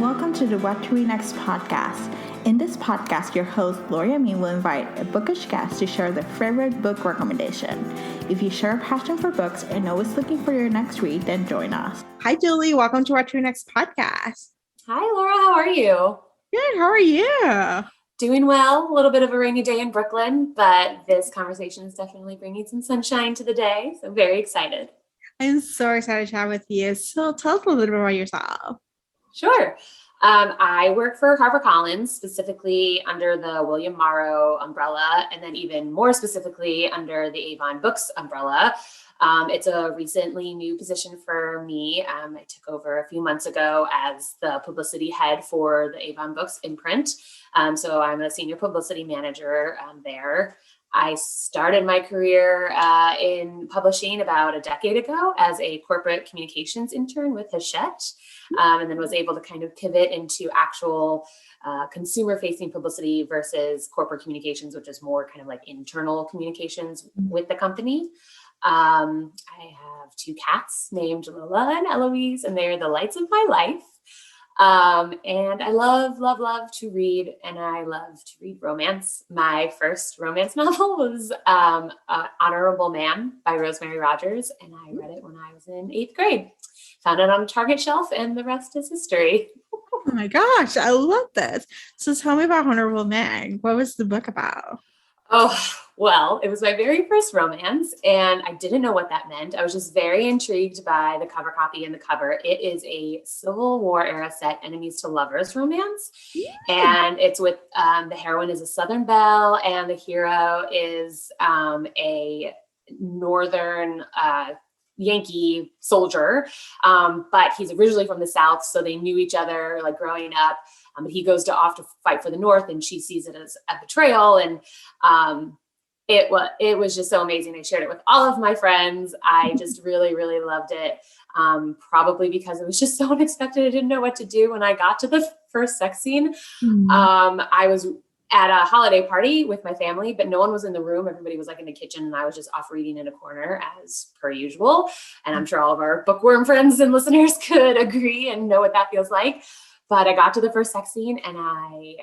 and welcome to the What to Read Next podcast. In this podcast, your host, Gloria Me, will invite a bookish guest to share their favorite book recommendation. If you share a passion for books and always looking for your next read, then join us. Hi, Julie. Welcome to What to Read Next podcast. Hi, Laura. How are you? Good. How are you? Doing well. A little bit of a rainy day in Brooklyn, but this conversation is definitely bringing some sunshine to the day. So I'm very excited. I'm so excited to chat with you. So tell us a little bit about yourself. Sure. I work for Harper Collins, specifically under the William Morrow umbrella, and then even more specifically under the Avon Books umbrella. It's a recently new position for me. I took over a few months ago as the publicity head for the Avon Books imprint. So I'm a Senior Publicity Manager there. I started my career in publishing about a decade ago as a corporate communications intern with Hachette, and then was able to kind of pivot into actual consumer-facing publicity versus corporate communications, which is more kind of like internal communications with the company. I have two cats named Lola and Eloise, and they're the lights of my life. And I love to read, and I love to read romance. My first romance novel was Honorable Man by Rosemary Rogers, and I read it when I was in 8th grade. Found it on a Target shelf, and the rest is history. Oh my gosh, I love this. So tell me about Honorable Man. What was the book about? Oh, well, it was my very first romance, and I didn't know what that meant. I was just very intrigued by the cover copy and the cover. It is a Civil War era set enemies to lovers romance, and it's with the heroine is a Southern belle, and the hero is a Northern Yankee soldier, but he's originally from the South, so they knew each other like growing up. But he goes off to fight for the North, and she sees it as a betrayal. And it was just so amazing. I shared it with all of my friends. I just really loved it. Probably because it was just so unexpected. I didn't know what to do when I got to the first sex scene. I was at a holiday party with my family, but no one was in the room. Everybody was like in the kitchen, and I was just off reading in a corner as per usual. And I'm sure all of our bookworm friends and listeners could agree and know what that feels like. But I got to the first sex scene, and I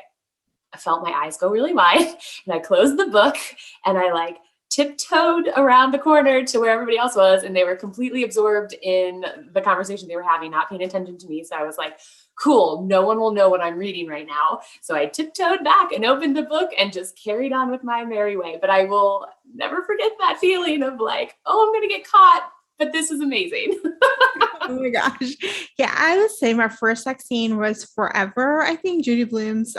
felt my eyes go really wide, and I closed the book, and I like tiptoed around the corner to where everybody else was, and they were completely absorbed in the conversation they were having, not paying attention to me. So I was like, cool, no one will know what I'm reading right now. So I tiptoed back and opened the book and just carried on with my merry way. But I will never forget that feeling of like, oh, I'm going to get caught, but this is amazing. Oh my gosh. Yeah, I would say my first sex scene was Forever. I think Judy Blume's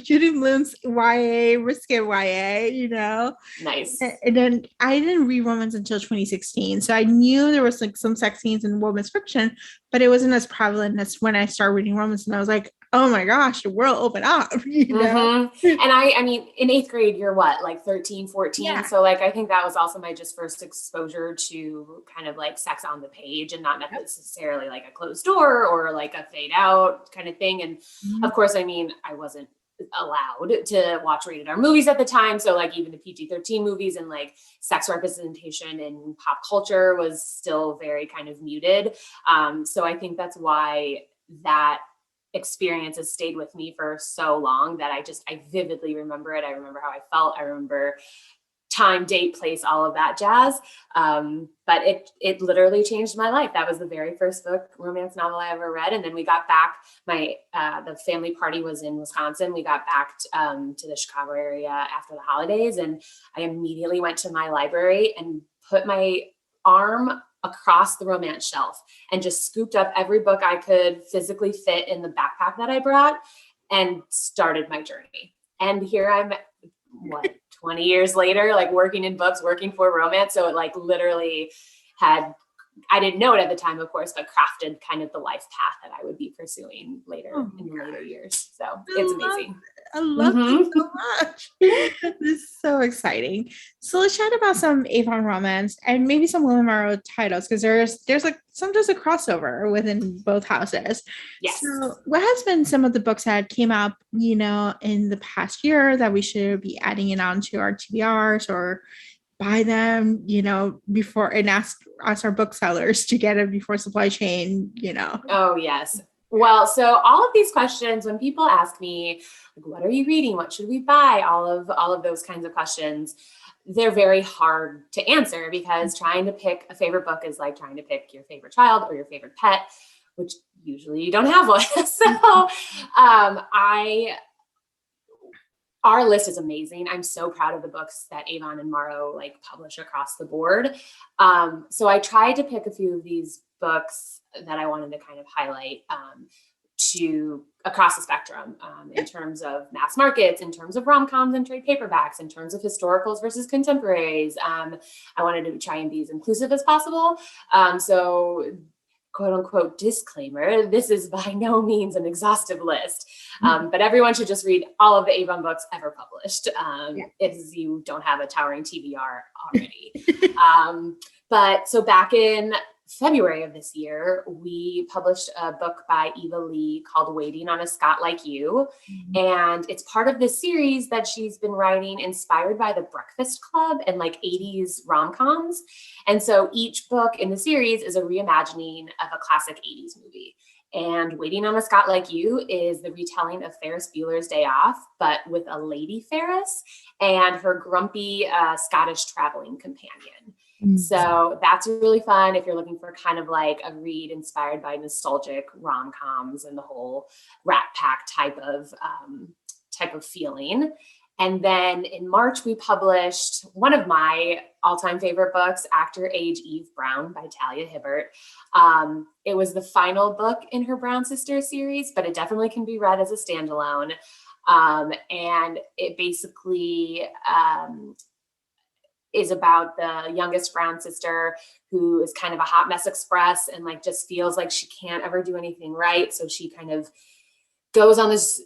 Judy Blume's YA, risque YA, Nice. And then I didn't read romance until 2016. So I knew there was like some sex scenes in women's fiction, but it wasn't as prevalent as when I started reading romance, and I was like, oh my gosh, the world opened up, And I mean, in 8th grade, you're what, like 13, 14. Yeah. So like, I think that was also my just first exposure to kind of like sex on the page, and not necessarily like a closed door or like a fade out kind of thing. And of course, I mean, I wasn't allowed to watch rated R movies at the time. So like even the PG-13 movies and like sex representation in pop culture was still very kind of muted. So I think that's why that experience has stayed with me for so long that I vividly remember it. I remember how I felt. I remember time, date, place, all of that jazz. But it literally changed my life. That was the very first book romance novel I ever read. And then we got back, the family party was in Wisconsin. We got back to the Chicago area after the holidays. And I immediately went to my library and put my arm across the romance shelf and just scooped up every book I could physically fit in the backpack that I brought and started my journey. And here I'm, 20 years later, like working in books, working for romance. So it like literally I didn't know it at the time, of course, but crafted kind of the life path that I would be pursuing later in the later years. So it's amazing. I love it so much. This is so exciting. So let's chat about some Avon romance and maybe some William Morrow titles, because there's like sometimes a crossover within both houses. Yes. So what has been some of the books that came up, in the past year that we should be adding it on to our TBRs, or buy them, before, and ask our booksellers to get it before supply chain. Oh, yes. Well, so all of these questions, when people ask me, like, what are you reading? What should we buy? All of those kinds of questions, they're very hard to answer because trying to pick a favorite book is like trying to pick your favorite child or your favorite pet, which usually you don't have one. So our list is amazing. I'm so proud of the books that Avon and Morrow like publish across the board. So I tried to pick a few of these books that I wanted to kind of highlight to across the spectrum in terms of mass markets, in terms of rom-coms and trade paperbacks, in terms of historicals versus contemporaries. I wanted to try and be as inclusive as possible. So quote unquote disclaimer, this is by no means an exhaustive list, but everyone should just read all of the Avon books ever published if you don't have a towering TBR already. But so back in February of this year, we published a book by Eva Lee called Waiting on a Scot Like You. And it's part of this series that she's been writing inspired by the Breakfast Club and like 80s rom-coms. And so each book in the series is a reimagining of a classic 80s movie. And Waiting on a Scot Like You is the retelling of Ferris Bueller's Day Off, but with a lady Ferris and her grumpy Scottish traveling companion. So that's really fun if you're looking for kind of like a read inspired by nostalgic rom-coms and the whole Rat Pack type of feeling. And then in March, we published one of my all-time favorite books, Actor Age Eve Brown by Talia Hibbert. It was the final book in her Brown Sisters series, but it definitely can be read as a standalone. And it basically is about the youngest Brown sister who is kind of a hot mess express and like just feels like she can't ever do anything right. So she kind of goes on this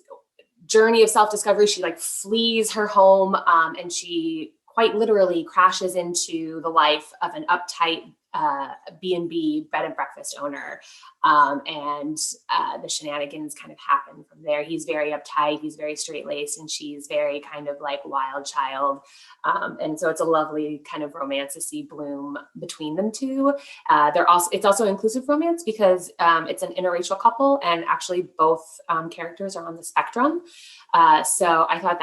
journey of self-discovery. She like flees her home and she quite literally crashes into the life of an uptight B&B bed and breakfast owner. And the shenanigans kind of happen from there. He's very uptight, he's very straight-laced, and she's very kind of like wild child. And so it's a lovely kind of romance to see bloom between them two. It's also inclusive romance because it's an interracial couple, and actually both characters are on the spectrum. So I thought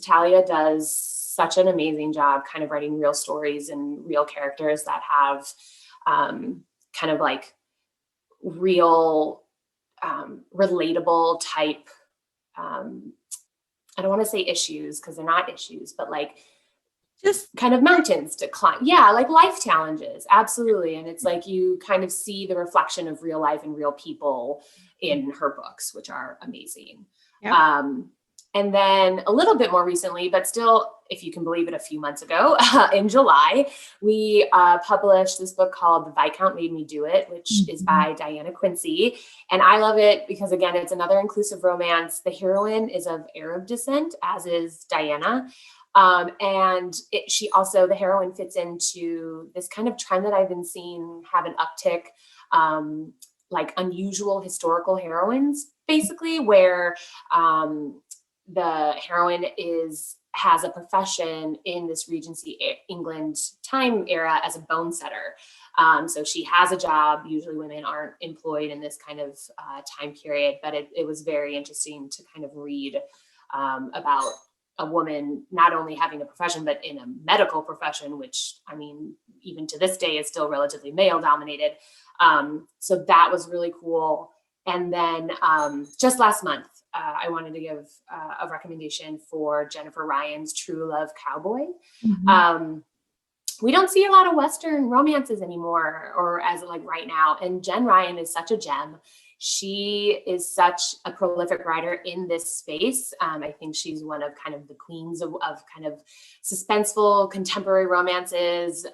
Talia does such an amazing job kind of writing real stories and real characters that have kind of like real relatable type, I don't want to say issues because they're not issues, but like just kind of mountains to climb. Yeah, like life challenges. Absolutely. And it's like you kind of see the reflection of real life and real people in her books, which are amazing. Yep. And then a little bit more recently, but still, if you can believe it, a few months ago, in July, we published this book called The Viscount Made Me Do It, which is by Diana Quincy. And I love it because, again, it's another inclusive romance. The heroine is of Arab descent, as is Diana. And the heroine fits into this kind of trend that I've been seeing have an uptick, like unusual historical heroines, basically, where the heroine has a profession in this Regency England time era as a bone setter. So she has a job. Usually women aren't employed in this kind of time period, but it was very interesting to kind of read about a woman not only having a profession, but in a medical profession, which, I mean, even to this day is still relatively male dominated. So that was really cool. And then just last month, I wanted to give a recommendation for Jennifer Ryan's True Love Cowboy. We don't see a lot of Western romances anymore, or as like right now. And Jen Ryan is such a gem. She is such a prolific writer in this space. I think she's one of kind of the queens of kind of suspenseful contemporary romances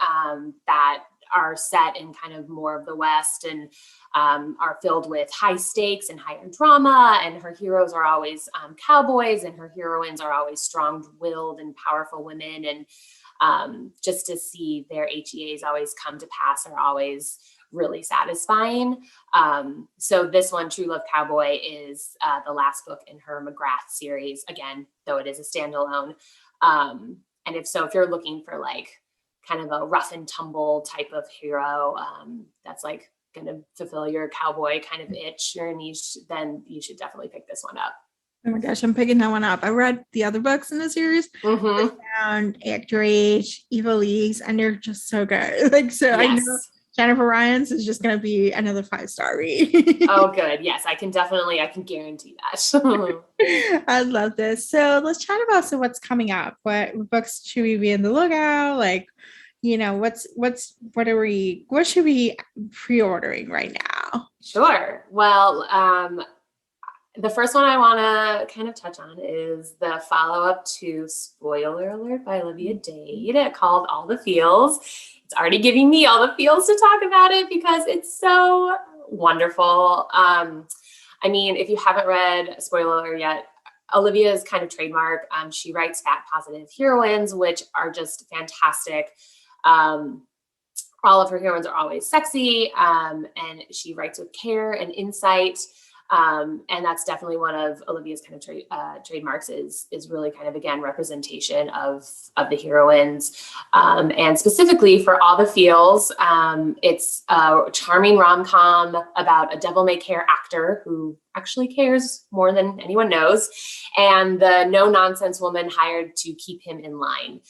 that are set in kind of more of the West and are filled with high stakes and higher drama. And her heroes are always cowboys, and her heroines are always strong-willed and powerful women. And just to see their HEAs always come to pass are always really satisfying. So this one, True Love Cowboy, is the last book in her McGrath series, again, though it is a standalone. And if you're looking for like kind of a rough and tumble type of hero that's like going to fulfill your cowboy kind of itch, your niche, then you should definitely pick this one up. Oh my gosh, I'm picking that one up. I read the other books in the series, Sound, Actor Age, Evil Leagues, and they're just so good. Like, so yes. I know Jennifer Ryan's is just going to be another 5-star read. Oh, good. Yes, I can guarantee that. I love this. So let's chat about what's coming up. What books should we be in the lookout? Like, you know, what should we be pre-ordering right now? Sure. Well, the first one I want to kind of touch on is the follow-up to Spoiler Alert by Olivia Dade called All the Feels. It's already giving me all the feels to talk about it because it's so wonderful. I mean, if you haven't read Spoiler Alert yet, Olivia's kind of trademark. She writes fat positive heroines, which are just fantastic. All of her heroines are always sexy, and she writes with care and insight. And that's definitely one of Olivia's kind of trademarks is really kind of, again, representation of the heroines. And specifically for All the Feels, it's a charming rom-com about a devil-may-care actor who actually cares more than anyone knows, and the no-nonsense woman hired to keep him in line.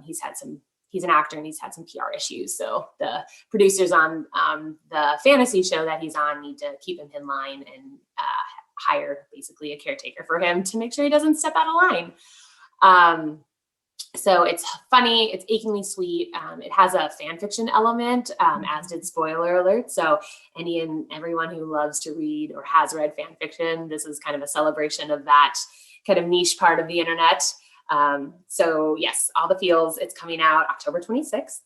He's an actor and he's had some PR issues. So the producers on the fantasy show that he's on need to keep him in line and hire basically a caretaker for him to make sure he doesn't step out of line. So it's funny, it's achingly sweet. It has a fan fiction element, as did Spoiler Alert. So any and everyone who loves to read or has read fan fiction, this is kind of a celebration of that kind of niche part of the internet. So yes, All the Feels, it's coming out October 26th.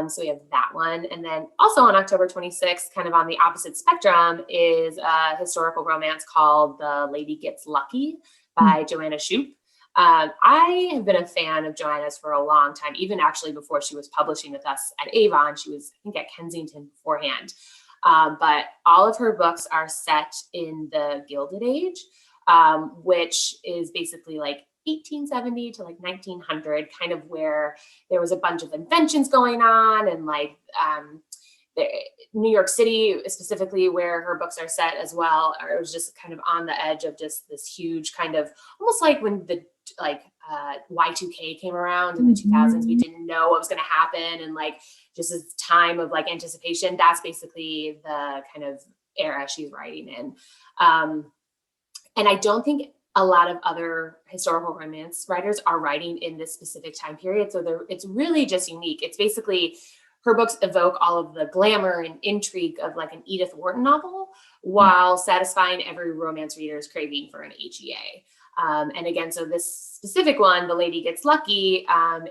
So we have that one. And then also on October 26th, kind of on the opposite spectrum, is a historical romance called The Lady Gets Lucky by Joanna Shupe. I have been a fan of Joanna's for a long time, even actually before she was publishing with us at Avon. She was, I think, at Kensington beforehand. But all of her books are set in the Gilded Age, which is basically like 1870 to like 1900, kind of where there was a bunch of inventions going on, and like New York City specifically, where her books are set as well, or it was just kind of on the edge of just this huge kind of, almost like when the Y2K came around in the 2000s, we didn't know what was going to happen, and like just this time of like anticipation. That's basically the kind of era she's writing in. And I don't think a lot of other historical romance writers are writing in this specific time period. So it's really just unique. It's basically, her books evoke all of the glamour and intrigue of like an Edith Wharton novel, while satisfying every romance reader's craving for an HEA. And again, so this specific one, The Lady Gets Lucky,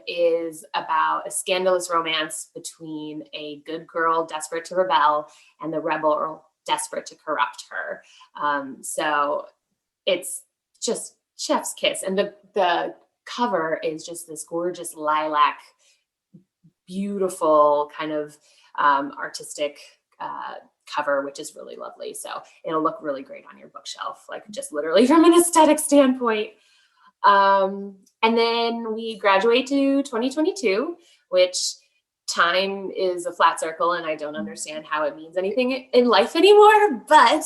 is about a scandalous romance between a good girl desperate to rebel and the rebel desperate to corrupt her. So it's just chef's kiss. And the cover is just this gorgeous lilac, beautiful kind of artistic cover, which is really lovely. So it'll look really great on your bookshelf, like just literally from an aesthetic standpoint. And then we graduate to 2022, which time is a flat circle, and I don't understand how it means anything in life anymore, but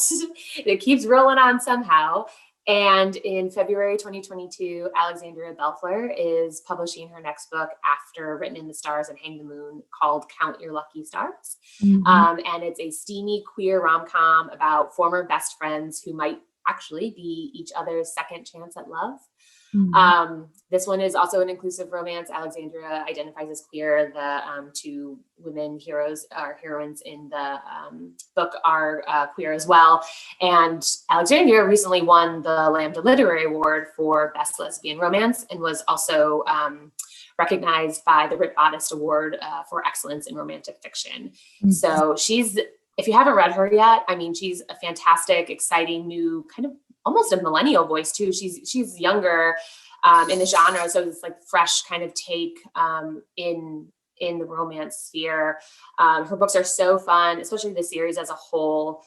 it keeps rolling on somehow. And in February 2022, Alexandria Belfler is publishing her next book after Written in the Stars and Hang the Moon, called Count Your Lucky Stars. And it's a steamy queer rom-com about former best friends who might actually be each other's second chance at love. This one is also an inclusive romance. Alexandria identifies as queer. The two women heroines in the book are queer as well. And Alexandria recently won the Lambda Literary Award for Best Lesbian Romance, and was also recognized by the Writ Bodice Award for Excellence in Romantic Fiction. So if you haven't read her yet, I mean, she's a fantastic, exciting, new kind of almost a millennial voice too. She's younger in the genre, so it's like fresh kind of take in in the romance sphere. Her books are so fun, especially the series as a whole.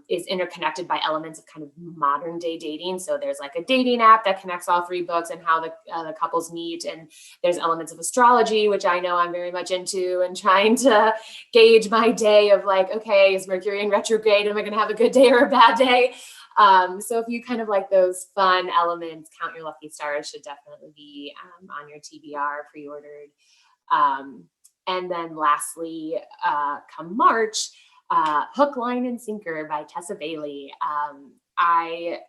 Is interconnected by elements of kind of modern day dating. So there's like a dating app that connects all three books and how the couples meet. And there's elements of astrology, which I know I'm very much into, and trying to gauge my day of like, okay, is Mercury in retrograde? Am I going to have a good day or a bad day? So if you kind of like those fun elements, Count Your Lucky Stars should definitely be on your TBR pre-ordered. And then lastly, come March, Hook, Line, and Sinker by Tessa Bailey. I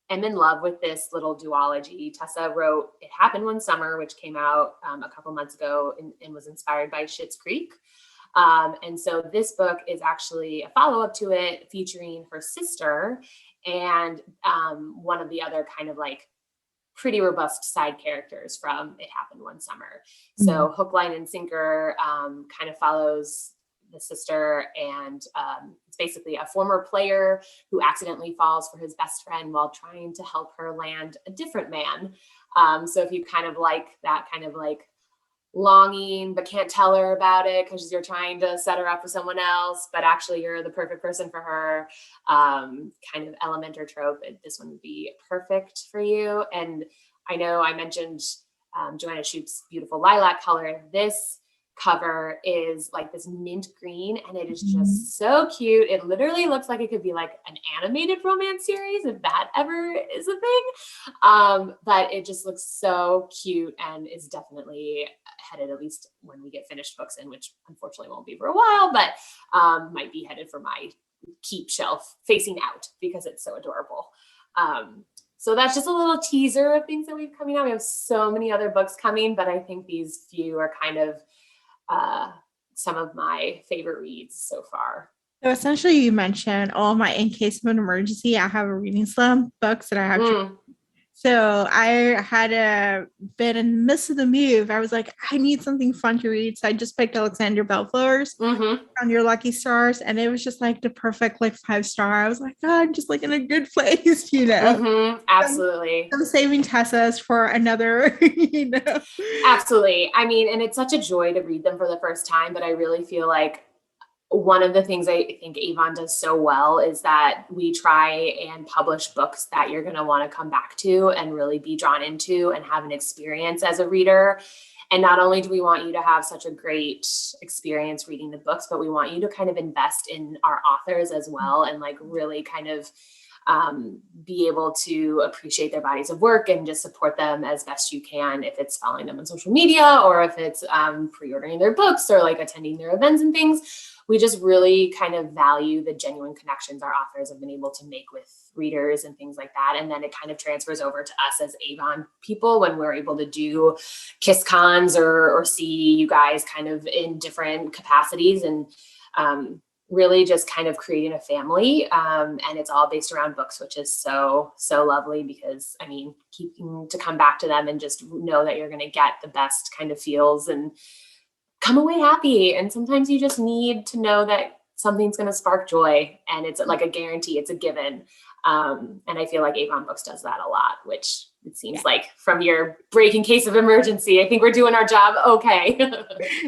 am in love with this little duology. Tessa wrote It Happened One Summer, which came out a couple months ago and was inspired by Schitt's Creek. And so this book is actually a follow-up to it, featuring her sister and one of the other kind of like pretty robust side characters from It Happened One Summer. So Hook, Line, and Sinker kind of follows the sister, and it's basically a former player who accidentally falls for his best friend while trying to help her land a different man. So if you kind of like that kind of like longing but can't tell her about it because you're trying to set her up with someone else, but actually you're the perfect person for her, kind of element or trope, this one would be perfect for you. And I know I mentioned Joanna Shupe's beautiful lilac color. This cover is like this mint green, and it is just so cute. It literally looks like it could be like an animated romance series, if that ever is a thing. But it just looks so cute and is definitely headed, at least when we get finished books in, which unfortunately won't be for a while, but might be headed for my keep shelf facing out because it's so adorable. So that's just a little teaser of things that we've coming out. We have so many other books coming, but I think these few are kind of some of my favorite reads so far. So essentially you mentioned all my in case of an emergency, I have a reading slump books that I have to. So I had been in the midst of the move. I was like, I need something fun to read. So I just picked Alexander Bellflower's On Your Lucky Stars. And it was just like the perfect like 5-star. I was like, oh, I'm just like in a good place, you know? Absolutely. I'm saving Tessa's for another, you know? Absolutely. I mean, and it's such a joy to read them for the first time, but I really feel like one of the things I think Avon does so well is that we try and publish books that you're going to want to come back to and really be drawn into and have an experience as a reader. And not only do we want you to have such a great experience reading the books, but we want you to kind of invest in our authors as well, and like really kind of be able to appreciate their bodies of work and just support them as best you can, if it's following them on social media or if it's pre-ordering their books or like attending their events and things. We just really kind of value the genuine connections our authors have been able to make with readers and things like that. And then it kind of transfers over to us as Avon people when we're able to do Kiss Cons or see you guys kind of in different capacities, and really just kind of creating a family. And it's all based around books, which is so, so lovely, because I mean, keeping to come back to them and just know that you're going to get the best kind of feels and come away happy. And sometimes you just need to know that something's going to spark joy, and it's like a guarantee, it's a given. And I feel like Avon Books does that a lot, which it seems like from your break in case of emergency, I think we're doing our job okay.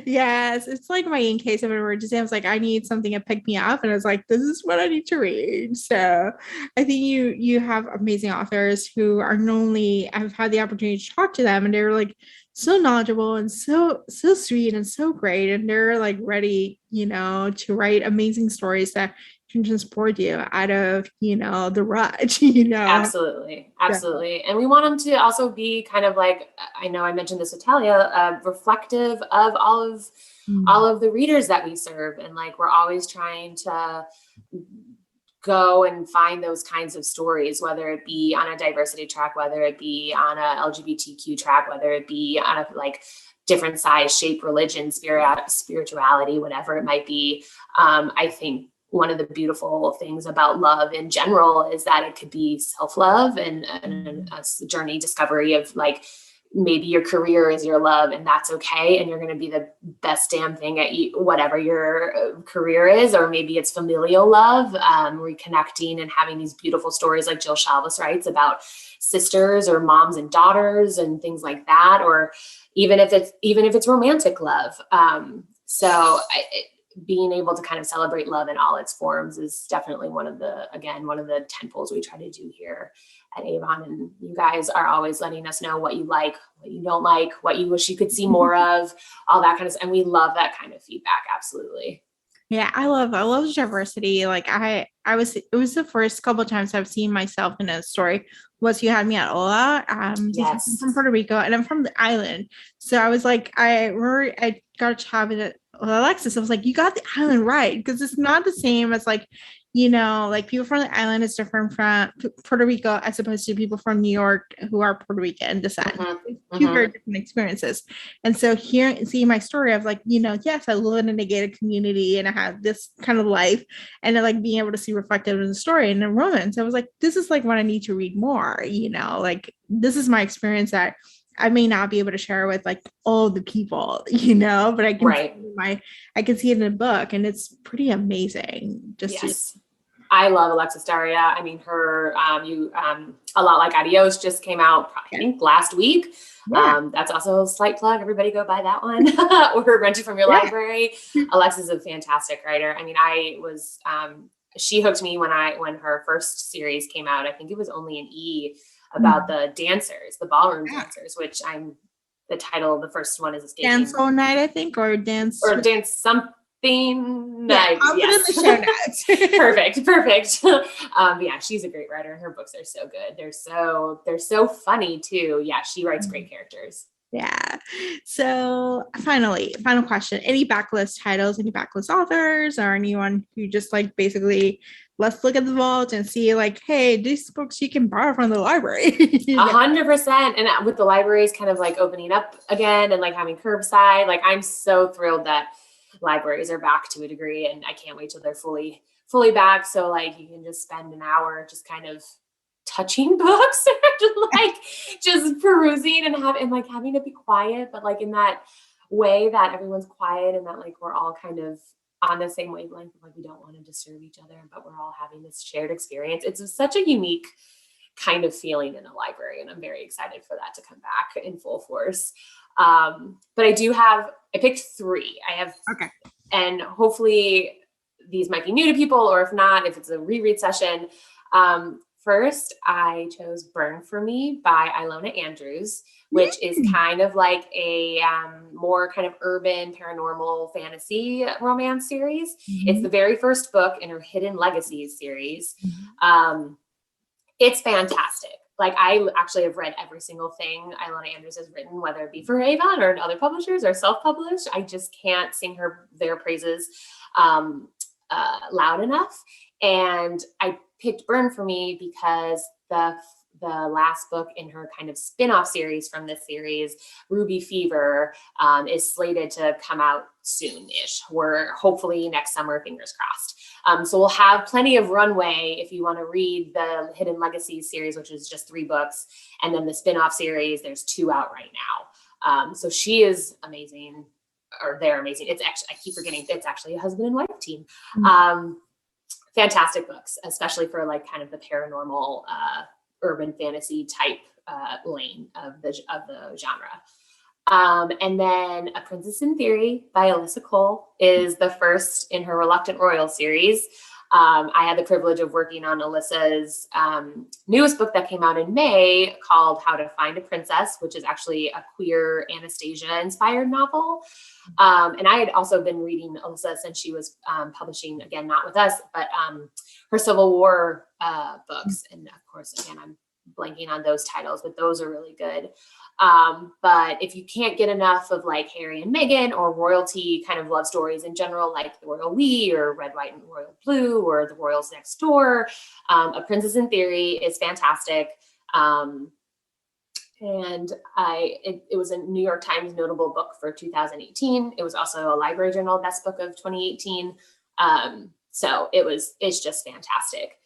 Yes, it's like my in case of an emergency. I was like, I need something to pick me up, and I was like, this is what I need to read. So I think you have amazing authors who are not only, I've had the opportunity to talk to them, and they're like so knowledgeable and so sweet and so great, and they're like ready, you know, to write amazing stories that can transport you out of, you know, the rut, you know. Absolutely. And we want them to also be kind of like, I know I mentioned this with Talia, reflective of all of the readers that we serve. And like, we're always trying to go and find those kinds of stories, whether it be on a diversity track, whether it be on a LGBTQ track, whether it be on a like different size, shape, religion, spirituality, whatever it might be. I think one of the beautiful things about love in general is that it could be self-love and a journey discovery of like maybe your career is your love, and that's okay. And you're going to be the best damn thing at whatever your career is, or maybe it's familial love, reconnecting and having these beautiful stories like Jill Shalvis writes about sisters or moms and daughters and things like that, or even if it's romantic love. Being able to kind of celebrate love in all its forms is definitely one of the tentpoles we try to do here at Avon. And you guys are always letting us know what you like, what you don't like, what you wish you could see more of, all that kind of stuff. And we love that kind of feedback. Absolutely. Yeah, I love diversity. Like it was the first couple of times I've seen myself in a story was You Had Me at Ola. Yes. I'm from Puerto Rico and I'm from the island. So I was like, I remember I got a chat with Alexis. I was like, you got the island right, because it's not the same as like, like people from the island is different from Puerto Rico as opposed to people from New York who are Puerto Rican descent. Two very different experiences. And so here, seeing my story, I was like, yes, I live in a gated community and I have this kind of life, and then like being able to see reflected in the story and in romance, I was like, this is like what I need to read more. Like this is my experience that I may not be able to share with like all the people, but I can I can see it in a book, and it's pretty amazing. I love Alexis Daria. I mean, her A Lot Like Adios just came out, I think last week. Yeah. That's also a slight plug. Everybody go buy that one or rent it from your library. Alexis is a fantastic writer. I mean, she hooked me when her first series came out. I think it was only an E about the dancers, the ballroom dancers, which the title of the first one is escaping. Dance All Night, I think, or Dance something. Yeah, I'll put in the show notes. Perfect. Yeah, she's a great writer. Her books are so good. They're so funny too. Yeah, she writes great characters. Yeah. So final question. Any backlist titles, any backlist authors, or anyone who just like basically let's look at the vault and see like, hey, these books you can borrow from the library. 100%. And with the libraries kind of like opening up again and like having curbside, like I'm so thrilled that libraries are back to a degree, and I can't wait till they're fully back. So like you can just spend an hour just kind of touching books or like just perusing and having to be quiet, but like in that way that everyone's quiet and that like we're all kind of on the same wavelength, like we don't want to disturb each other, but we're all having this shared experience. It's such a unique kind of feeling in a library, and I'm very excited for that to come back in full force. But I picked 3. Okay. And hopefully these might be new to people, or if not, if it's a reread session. First, I chose Burn for Me by Ilona Andrews, which is kind of like a more kind of urban paranormal fantasy romance series. It's the very first book in her Hidden Legacies series. It's fantastic. Like I actually have read every single thing Ilona Andrews has written, whether it be for Avon or other publishers or self-published. I just can't sing their praises loud enough. And I picked Burn for Me because the last book in her kind of spin-off series from this series, Ruby Fever, is slated to come out soon-ish. We're hopefully next summer, fingers crossed. So we'll have plenty of runway if you want to read the Hidden Legacies series, which is just 3 books. And then the spin-off series, there's 2 out right now. So she is amazing, or they're amazing. It's actually, I keep forgetting, it's actually a husband and wife team. Fantastic books, especially for like kind of the paranormal, urban fantasy type lane of the genre. And then A Princess in Theory by Alyssa Cole is the first in her Reluctant Royal series. I had the privilege of working on Alyssa's newest book that came out in May called How to Find a Princess, which is actually a queer Anastasia-inspired novel. And I had also been reading Alyssa since she was publishing, again, not with us, but her Civil War books. And of course, again, I'm blanking on those titles, but those are really good. But if you can't get enough of like Harry and Meghan or royalty kind of love stories in general, like The Royal We or Red, White, and Royal Blue or The Royals Next Door, A Princess in Theory is fantastic. And it was a New York Times notable book for 2018. It was also a Library Journal Best Book of 2018. So it's just fantastic.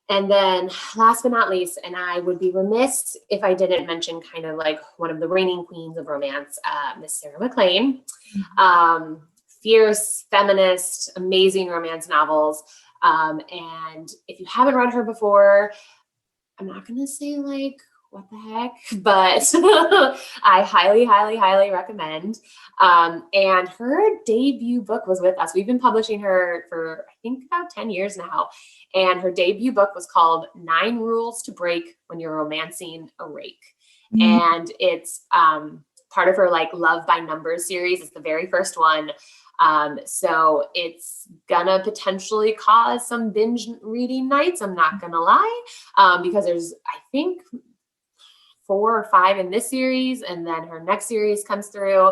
And then last but not least, and I would be remiss if I didn't mention kind of like one of the reigning queens of romance, Miss Sarah MacLean. Fierce, feminist, amazing romance novels. And if you haven't read her before, I'm not going to say like, what the heck, but I highly, highly, highly recommend. And her debut book was with us. We've been publishing her for, I think, about 10 years now. And her debut book was called 9 Rules to Break When You're Romancing a Rake. And it's part of her like Love by Numbers series. It's the very first one. So it's gonna potentially cause some binge reading nights. I'm not gonna lie, because there's, I think, 4 or 5 in this series, and then her next series comes through.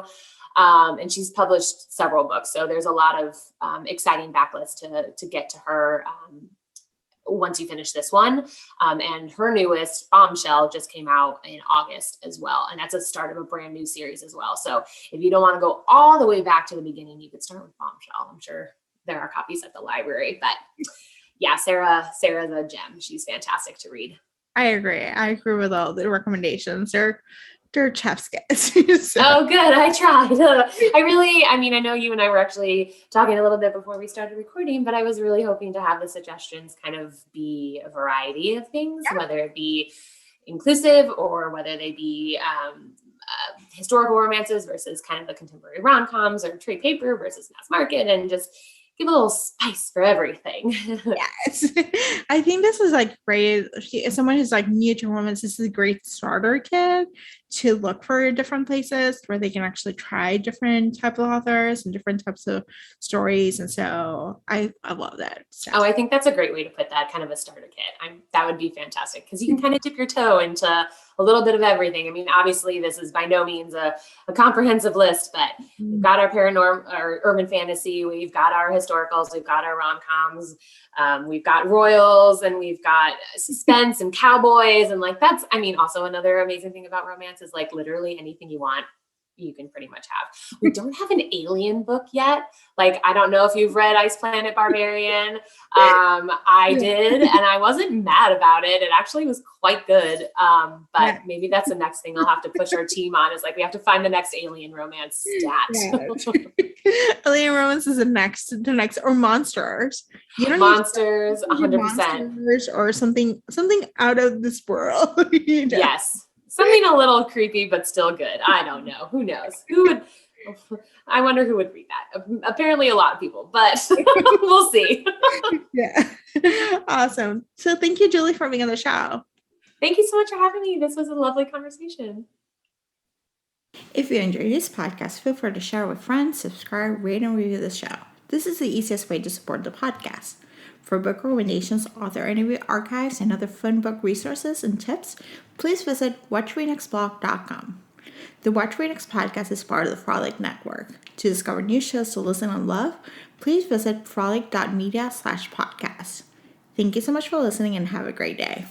And she's published several books. So there's a lot of exciting backlists to get to her once you finish this one. And her newest, Bombshell, just came out in August as well. And that's a start of a brand new series as well. So if you don't want to go all the way back to the beginning, you could start with Bombshell. I'm sure there are copies at the library. But yeah, Sarah's a gem. She's fantastic to read. I agree with all the recommendations. They're chef's kiss. So. Oh, good. I tried. I know you and I were actually talking a little bit before we started recording, but I was really hoping to have the suggestions kind of be a variety of things, whether it be inclusive or whether they be historical romances versus kind of the contemporary rom-coms, or trade paper versus mass market, and just give a little spice for everything. Yes. I think this is like great. If someone who's like new to romance, this is a great starter kit to look for different places where they can actually try different types of authors and different types of stories. And so I love that. So. Oh, I think that's a great way to put that, kind of a starter kit. That would be fantastic, because you can kind of dip your toe into a little bit of everything. I mean, obviously this is by no means a comprehensive list, but we've got our our urban fantasy, we've got our historicals, we've got our rom-coms, we've got royals, and we've got suspense and cowboys. And like, that's, also another amazing thing about romance is like literally anything you want, you can pretty much have. We don't have an alien book yet. Like, I don't know if you've read Ice Planet Barbarian. I did, and I wasn't mad about it. It actually was quite good. But maybe that's the next thing I'll have to push our team on, is like, we have to find the next alien romance stat. Alien romance is the next, or monsters. You don't monsters, 100%. Monsters or something out of this world. Yes. Something a little creepy, but still good. I don't know. Who knows? I wonder who would read that. Apparently a lot of people, but we'll see. Yeah. Awesome. So thank you, Julie, for being on the show. Thank you so much for having me. This was a lovely conversation. If you enjoyed this podcast, feel free to share with friends, subscribe, rate, and review the show. This is the easiest way to support the podcast. For book recommendations, author interview archives, and other fun book resources and tips, please visit WhatchWeNextBlog.com. The Watch We Next podcast is part of the Frolic Network. To discover new shows to listen and love, please visit frolic.media/podcast. Thank you so much for listening, and have a great day.